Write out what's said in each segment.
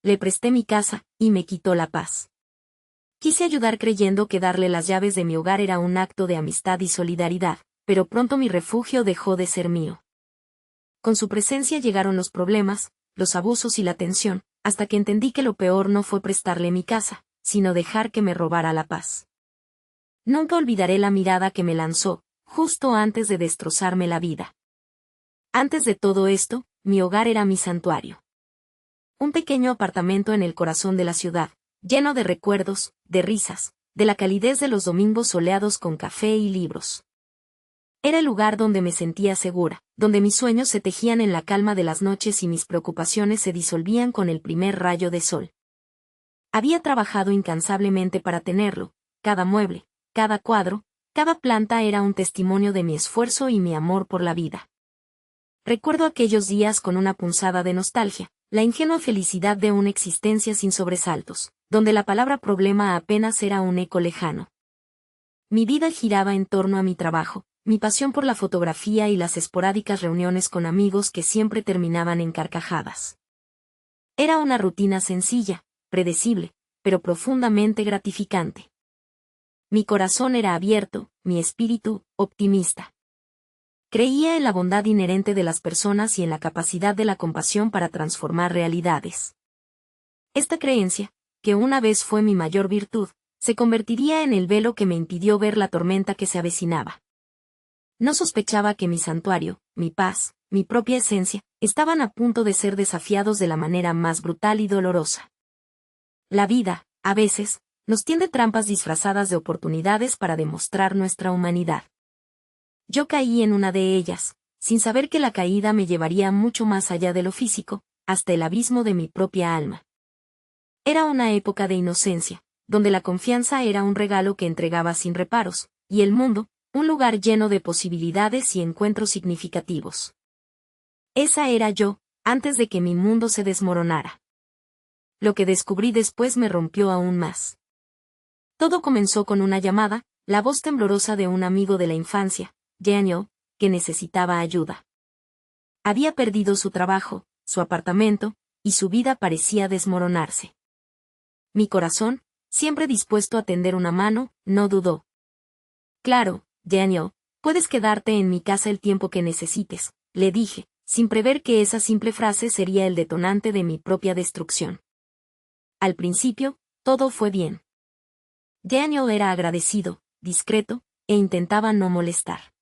le presté mi casa, y me quitó la paz. Quise ayudar creyendo que darle las llaves de mi hogar era un acto de amistad y solidaridad, pero pronto mi refugio dejó de ser mío. Con su presencia llegaron los problemas, los abusos y la tensión, hasta que entendí que lo peor no fue prestarle mi casa, sino dejar que me robara la paz. Nunca olvidaré la mirada que me lanzó, justo antes de destrozarme la vida. Antes de todo esto, mi hogar era mi santuario. Un pequeño apartamento en el corazón de la ciudad, lleno de recuerdos, de risas, de la calidez de los domingos soleados con café y libros. Era el lugar donde me sentía segura, donde mis sueños se tejían en la calma de las noches y mis preocupaciones se disolvían con el primer rayo de sol. Había trabajado incansablemente para tenerlo, cada mueble, cada cuadro, cada planta era un testimonio de mi esfuerzo y mi amor por la vida. Recuerdo aquellos días con una punzada de nostalgia, la ingenua felicidad de una existencia sin sobresaltos, donde la palabra problema apenas era un eco lejano. Mi vida giraba en torno a mi trabajo, mi pasión por la fotografía y las esporádicas reuniones con amigos que siempre terminaban en carcajadas. Era una rutina sencilla, predecible, pero profundamente gratificante. Mi corazón era abierto, mi espíritu, optimista. Creía en la bondad inherente de las personas y en la capacidad de la compasión para transformar realidades. Esta creencia, que una vez fue mi mayor virtud, se convertiría en el velo que me impidió ver la tormenta que se avecinaba. No sospechaba que mi santuario, mi paz, mi propia esencia, estaban a punto de ser desafiados de la manera más brutal y dolorosa. La vida, a veces, nos tiende trampas disfrazadas de oportunidades para demostrar nuestra humanidad. Yo caí en una de ellas, sin saber que la caída me llevaría mucho más allá de lo físico, hasta el abismo de mi propia alma. Era una época de inocencia, donde la confianza era un regalo que entregaba sin reparos, y el mundo, un lugar lleno de posibilidades y encuentros significativos. Esa era yo, antes de que mi mundo se desmoronara. Lo que descubrí después me rompió aún más. Todo comenzó con una llamada, la voz temblorosa de un amigo de la infancia, Daniel, que necesitaba ayuda. Había perdido su trabajo, su apartamento, y su vida parecía desmoronarse. Mi corazón, siempre dispuesto a tender una mano, no dudó. Claro, Daniel, puedes quedarte en mi casa el tiempo que necesites, le dije, sin prever que esa simple frase sería el detonante de mi propia destrucción. Al principio, todo fue bien. Daniel era agradecido, discreto, e intentaba no molestar.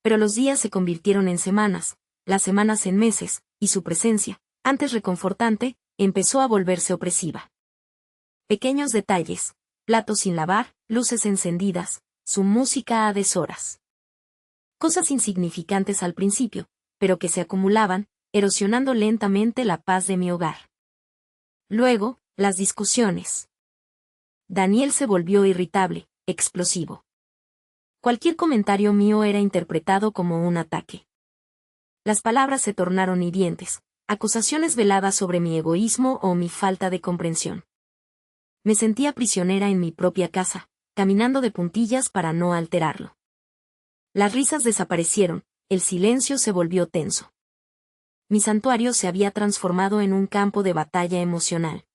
Pero los días se convirtieron en semanas, las semanas en meses, y su presencia, antes reconfortante, empezó a volverse opresiva. Pequeños detalles, platos sin lavar, luces encendidas, su música a deshoras. Cosas insignificantes al principio, pero que se acumulaban, erosionando lentamente la paz de mi hogar. Luego, las discusiones. Daniel se volvió irritable, explosivo. Cualquier comentario mío era interpretado como un ataque. Las palabras se tornaron hirientes, acusaciones veladas sobre mi egoísmo o mi falta de comprensión. Me sentía prisionera en mi propia casa, caminando de puntillas para no alterarlo. Las risas desaparecieron, el silencio se volvió tenso. Mi santuario se había transformado en un campo de batalla emocional.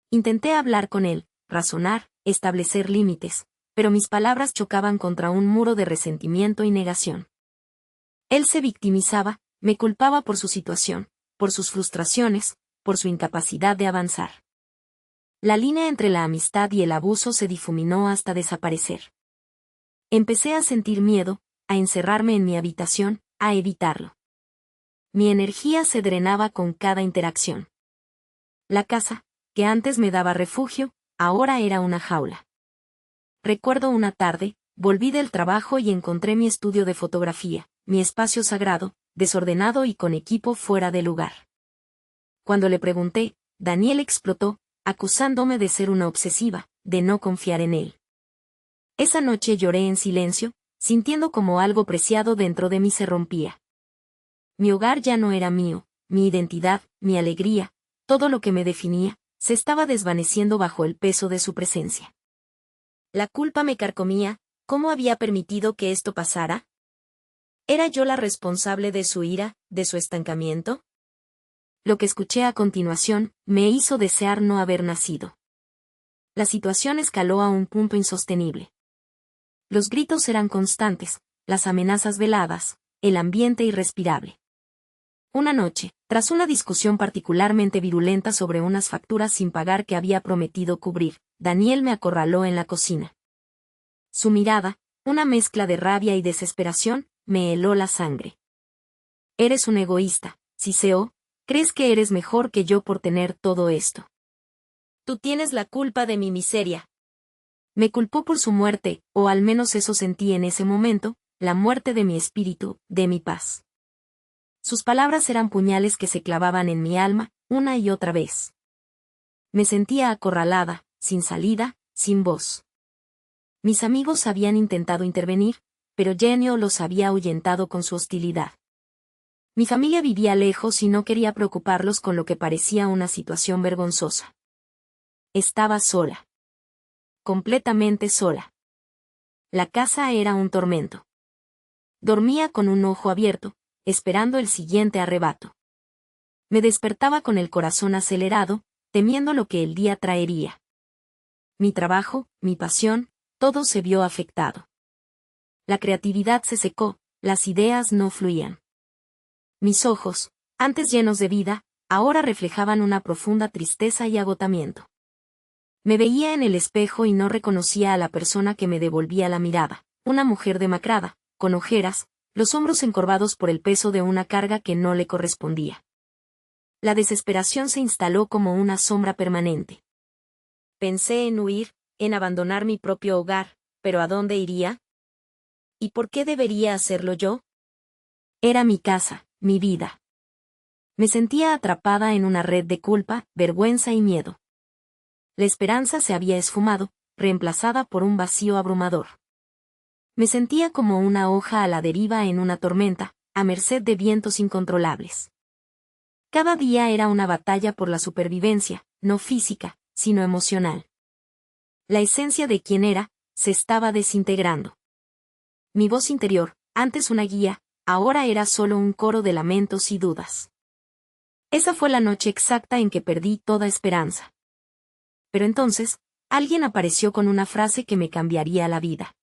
Intenté hablar con él, razonar, establecer límites, pero mis palabras chocaban contra un muro de resentimiento y negación. Él se victimizaba, me culpaba por su situación, por sus frustraciones, por su incapacidad de avanzar. La línea entre la amistad y el abuso se difuminó hasta desaparecer. Empecé a sentir miedo, a encerrarme en mi habitación, a evitarlo. Mi energía se drenaba con cada interacción. La casa, que antes me daba refugio, ahora era una jaula. Recuerdo una tarde, volví del trabajo y encontré mi estudio de fotografía, mi espacio sagrado, desordenado y con equipo fuera de lugar. Cuando le pregunté, Daniel explotó, acusándome de ser una obsesiva, de no confiar en él. Esa noche lloré en silencio, sintiendo como algo preciado dentro de mí se rompía. Mi hogar ya no era mío, mi identidad, mi alegría, todo lo que me definía, se estaba desvaneciendo bajo el peso de su presencia. La culpa me carcomía, ¿cómo había permitido que esto pasara? ¿Era yo la responsable de su ira, de su estancamiento? Lo que escuché a continuación me hizo desear no haber nacido. La situación escaló a un punto insostenible. Los gritos eran constantes, las amenazas veladas, el ambiente irrespirable. Una noche, tras una discusión particularmente virulenta sobre unas facturas sin pagar que había prometido cubrir, Daniel me acorraló en la cocina. Su mirada, una mezcla de rabia y desesperación, me heló la sangre. Eres un egoísta, Ciseo, crees que eres mejor que yo por tener todo esto. Tú tienes la culpa de mi miseria. Me culpó por su muerte, o al menos eso sentí en ese momento, la muerte de mi espíritu, de mi paz. Sus palabras eran puñales que se clavaban en mi alma, una y otra vez. Me sentía acorralada, sin salida, sin voz. Mis amigos habían intentado intervenir, pero Genio los había ahuyentado con su hostilidad. Mi familia vivía lejos y no quería preocuparlos con lo que parecía una situación vergonzosa. Estaba sola. Completamente sola. La casa era un tormento. Dormía con un ojo abierto, esperando el siguiente arrebato. Me despertaba con el corazón acelerado, temiendo lo que el día traería. Mi trabajo, mi pasión, todo se vio afectado. La creatividad se secó, las ideas no fluían. Mis ojos, antes llenos de vida, ahora reflejaban una profunda tristeza y agotamiento. Me veía en el espejo y no reconocía a la persona que me devolvía la mirada, una mujer demacrada, con ojeras, los hombros encorvados por el peso de una carga que no le correspondía. La desesperación se instaló como una sombra permanente. Pensé en huir, en abandonar mi propio hogar, pero ¿a dónde iría? ¿Y por qué debería hacerlo yo? Era mi casa, mi vida. Me sentía atrapada en una red de culpa, vergüenza y miedo. La esperanza se había esfumado, reemplazada por un vacío abrumador. Me sentía como una hoja a la deriva en una tormenta, a merced de vientos incontrolables. Cada día era una batalla por la supervivencia, no física, sino emocional. La esencia de quien era, se estaba desintegrando. Mi voz interior, antes una guía, ahora era solo un coro de lamentos y dudas. Esa fue la noche exacta en que perdí toda esperanza. Pero entonces, alguien apareció con una frase que me cambiaría la vida.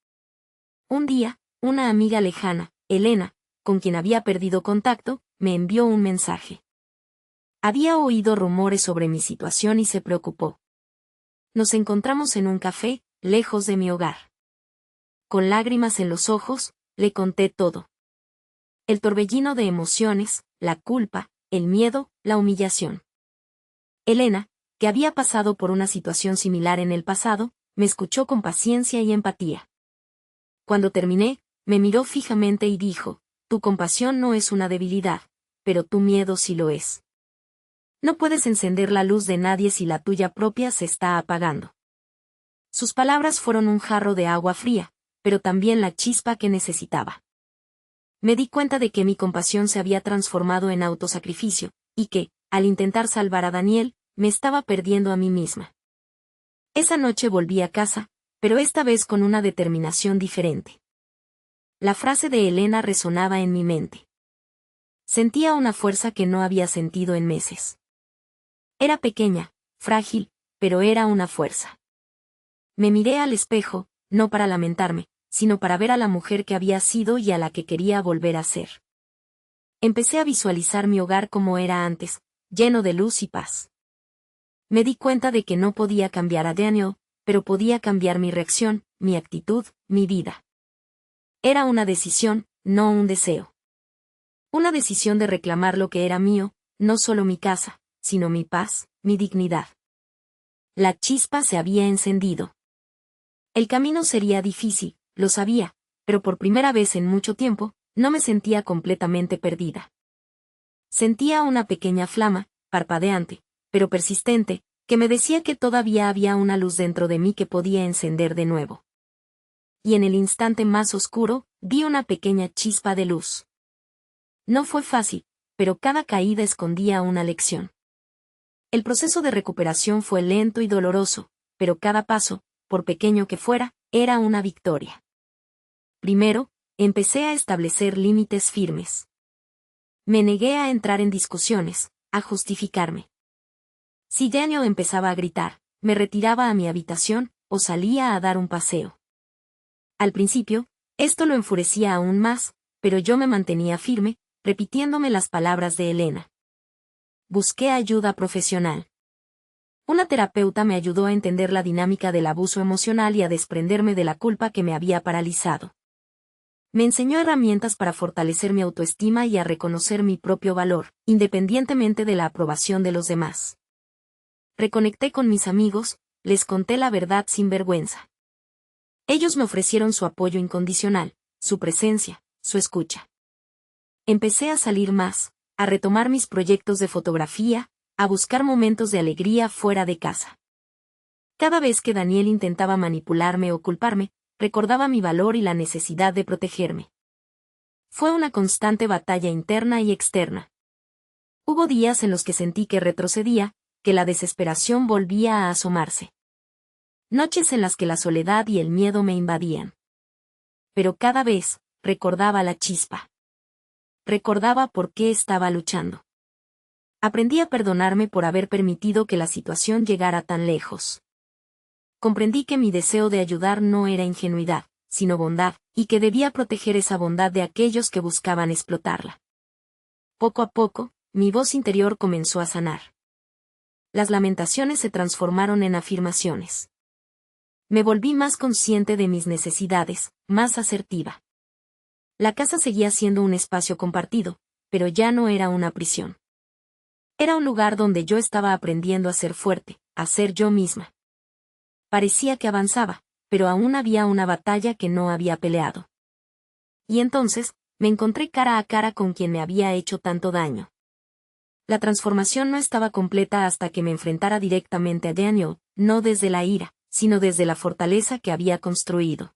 Un día, una amiga lejana, Elena, con quien había perdido contacto, me envió un mensaje. Había oído rumores sobre mi situación y se preocupó. Nos encontramos en un café, lejos de mi hogar. Con lágrimas en los ojos, le conté todo. El torbellino de emociones, la culpa, el miedo, la humillación. Elena, que había pasado por una situación similar en el pasado, me escuchó con paciencia y empatía. Cuando terminé, me miró fijamente y dijo, tu compasión no es una debilidad, pero tu miedo sí lo es. No puedes encender la luz de nadie si la tuya propia se está apagando. Sus palabras fueron un jarro de agua fría, pero también la chispa que necesitaba. Me di cuenta de que mi compasión se había transformado en autosacrificio, y que, al intentar salvar a Daniel, me estaba perdiendo a mí misma. Esa noche volví a casa, pero esta vez con una determinación diferente. La frase de Elena resonaba en mi mente. Sentía una fuerza que no había sentido en meses. Era pequeña, frágil, pero era una fuerza. Me miré al espejo, no para lamentarme, sino para ver a la mujer que había sido y a la que quería volver a ser. Empecé a visualizar mi hogar como era antes, lleno de luz y paz. Me di cuenta de que no podía cambiar a Daniel, pero podía cambiar mi reacción, mi actitud, mi vida. Era una decisión, no un deseo. Una decisión de reclamar lo que era mío, no solo mi casa, sino mi paz, mi dignidad. La chispa se había encendido. El camino sería difícil, lo sabía, pero por primera vez en mucho tiempo, no me sentía completamente perdida. Sentía una pequeña flama, parpadeante, pero persistente, que me decía que todavía había una luz dentro de mí que podía encender de nuevo. Y en el instante más oscuro, vi una pequeña chispa de luz. No fue fácil, pero cada caída escondía una lección. El proceso de recuperación fue lento y doloroso, pero cada paso, por pequeño que fuera, era una victoria. Primero, empecé a establecer límites firmes. Me negué a entrar en discusiones, a justificarme. Si Daniel empezaba a gritar, me retiraba a mi habitación, o salía a dar un paseo. Al principio, esto lo enfurecía aún más, pero yo me mantenía firme, repitiéndome las palabras de Elena. Busqué ayuda profesional. Una terapeuta me ayudó a entender la dinámica del abuso emocional y a desprenderme de la culpa que me había paralizado. Me enseñó herramientas para fortalecer mi autoestima y a reconocer mi propio valor, independientemente de la aprobación de los demás. Reconecté con mis amigos, les conté la verdad sin vergüenza. Ellos me ofrecieron su apoyo incondicional, su presencia, su escucha. Empecé a salir más, a retomar mis proyectos de fotografía, a buscar momentos de alegría fuera de casa. Cada vez que Daniel intentaba manipularme o culparme, recordaba mi valor y la necesidad de protegerme. Fue una constante batalla interna y externa. Hubo días en los que sentí que retrocedía, que la desesperación volvía a asomarse. Noches en las que la soledad y el miedo me invadían. Pero cada vez, recordaba la chispa. Recordaba por qué estaba luchando. Aprendí a perdonarme por haber permitido que la situación llegara tan lejos. Comprendí que mi deseo de ayudar no era ingenuidad, sino bondad, y que debía proteger esa bondad de aquellos que buscaban explotarla. Poco a poco, mi voz interior comenzó a sanar. Las lamentaciones se transformaron en afirmaciones. Me volví más consciente de mis necesidades, más asertiva. La casa seguía siendo un espacio compartido, pero ya no era una prisión. Era un lugar donde yo estaba aprendiendo a ser fuerte, a ser yo misma. Parecía que avanzaba, pero aún había una batalla que no había peleado. Y entonces, me encontré cara a cara con quien me había hecho tanto daño. La transformación no estaba completa hasta que me enfrentara directamente a Daniel, no desde la ira, sino desde la fortaleza que había construido.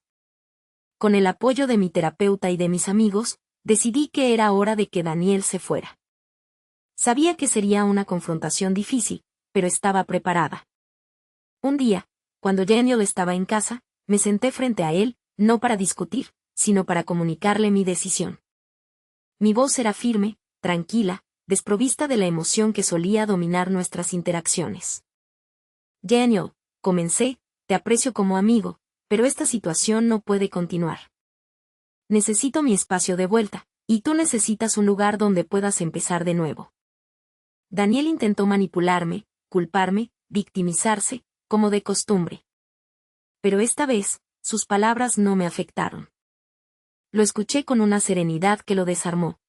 Con el apoyo de mi terapeuta y de mis amigos, decidí que era hora de que Daniel se fuera. Sabía que sería una confrontación difícil, pero estaba preparada. Un día, cuando Daniel estaba en casa, me senté frente a él, no para discutir, sino para comunicarle mi decisión. Mi voz era firme, tranquila, desprovista de la emoción que solía dominar nuestras interacciones. Daniel, comencé, te aprecio como amigo, pero esta situación no puede continuar. Necesito mi espacio de vuelta, y tú necesitas un lugar donde puedas empezar de nuevo. Daniel intentó manipularme, culparme, victimizarse, como de costumbre. Pero esta vez, sus palabras no me afectaron. Lo escuché con una serenidad que lo desarmó.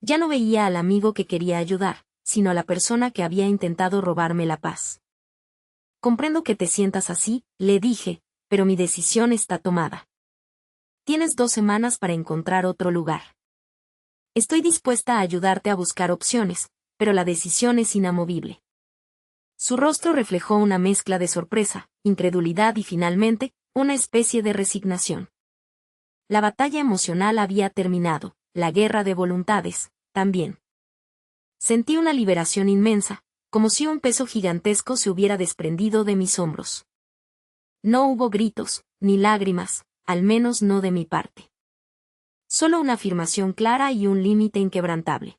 Ya no veía al amigo que quería ayudar, sino a la persona que había intentado robarme la paz. Comprendo que te sientas así, le dije, pero mi decisión está tomada. Tienes 2 semanas para encontrar otro lugar. Estoy dispuesta a ayudarte a buscar opciones, pero la decisión es inamovible. Su rostro reflejó una mezcla de sorpresa, incredulidad y finalmente, una especie de resignación. La batalla emocional había terminado, la guerra de voluntades, también. Sentí una liberación inmensa, como si un peso gigantesco se hubiera desprendido de mis hombros. No hubo gritos, ni lágrimas, al menos no de mi parte. Solo una afirmación clara y un límite inquebrantable.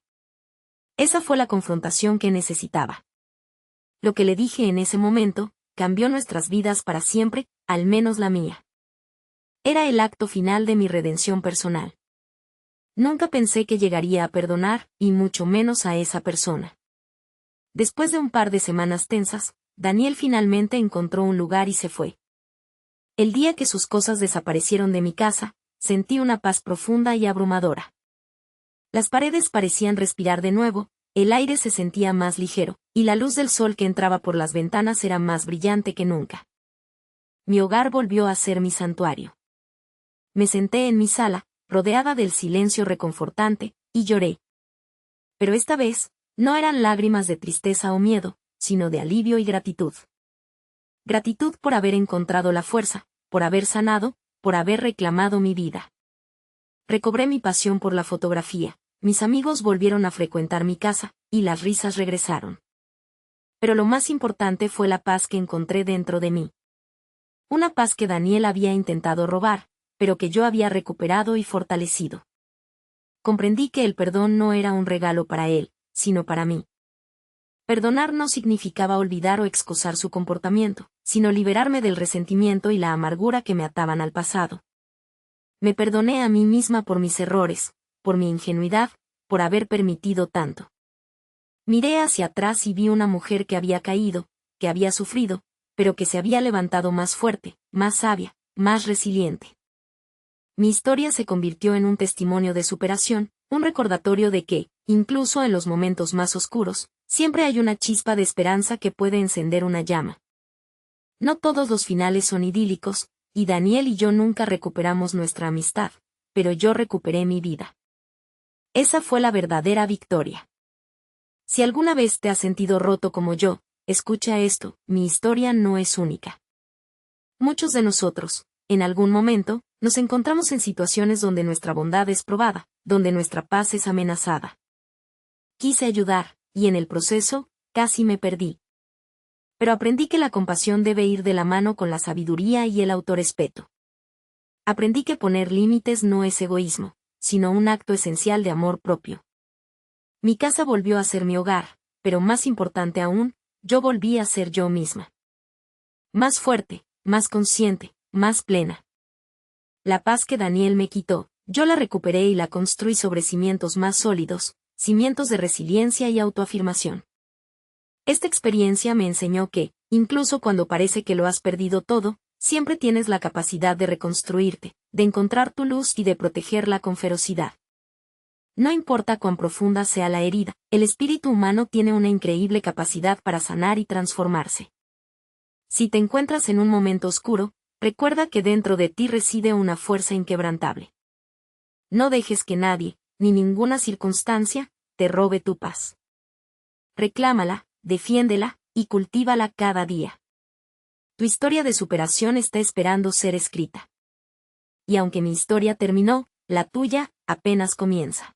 Esa fue la confrontación que necesitaba. Lo que le dije en ese momento, cambió nuestras vidas para siempre, al menos la mía. Era el acto final de mi redención personal. Nunca pensé que llegaría a perdonar, y mucho menos a esa persona. Después de un par de semanas tensas, Daniel finalmente encontró un lugar y se fue. El día que sus cosas desaparecieron de mi casa, sentí una paz profunda y abrumadora. Las paredes parecían respirar de nuevo, el aire se sentía más ligero, y la luz del sol que entraba por las ventanas era más brillante que nunca. Mi hogar volvió a ser mi santuario. Me senté en mi sala, rodeada del silencio reconfortante, y lloré. Pero esta vez, no eran lágrimas de tristeza o miedo, sino de alivio y gratitud. Gratitud por haber encontrado la fuerza, por haber sanado, por haber reclamado mi vida. Recobré mi pasión por la fotografía, mis amigos volvieron a frecuentar mi casa, y las risas regresaron. Pero lo más importante fue la paz que encontré dentro de mí. Una paz que Daniel había intentado robar, pero que yo había recuperado y fortalecido. Comprendí que el perdón no era un regalo para él, sino para mí. Perdonar no significaba olvidar o excusar su comportamiento, sino liberarme del resentimiento y la amargura que me ataban al pasado. Me perdoné a mí misma por mis errores, por mi ingenuidad, por haber permitido tanto. Miré hacia atrás y vi una mujer que había caído, que había sufrido, pero que se había levantado más fuerte, más sabia, más resiliente. Mi historia se convirtió en un testimonio de superación, un recordatorio de que, incluso en los momentos más oscuros, siempre hay una chispa de esperanza que puede encender una llama. No todos los finales son idílicos, y Daniel y yo nunca recuperamos nuestra amistad, pero yo recuperé mi vida. Esa fue la verdadera victoria. Si alguna vez te has sentido roto como yo, escucha esto, mi historia no es única. Muchos de nosotros, en algún momento, nos encontramos en situaciones donde nuestra bondad es probada, donde nuestra paz es amenazada. Quise ayudar, y en el proceso, casi me perdí. Pero aprendí que la compasión debe ir de la mano con la sabiduría y el autorrespeto. Aprendí que poner límites no es egoísmo, sino un acto esencial de amor propio. Mi casa volvió a ser mi hogar, pero más importante aún, yo volví a ser yo misma. Más fuerte, más consciente, más plena. La paz que Daniel me quitó, yo la recuperé y la construí sobre cimientos más sólidos, cimientos de resiliencia y autoafirmación. Esta experiencia me enseñó que, incluso cuando parece que lo has perdido todo, siempre tienes la capacidad de reconstruirte, de encontrar tu luz y de protegerla con ferocidad. No importa cuán profunda sea la herida, el espíritu humano tiene una increíble capacidad para sanar y transformarse. Si te encuentras en un momento oscuro, recuerda que dentro de ti reside una fuerza inquebrantable. No dejes que nadie, ni ninguna circunstancia, te robe tu paz. Reclámala, defiéndela, y cultívala cada día. Tu historia de superación está esperando ser escrita. Y aunque mi historia terminó, la tuya apenas comienza.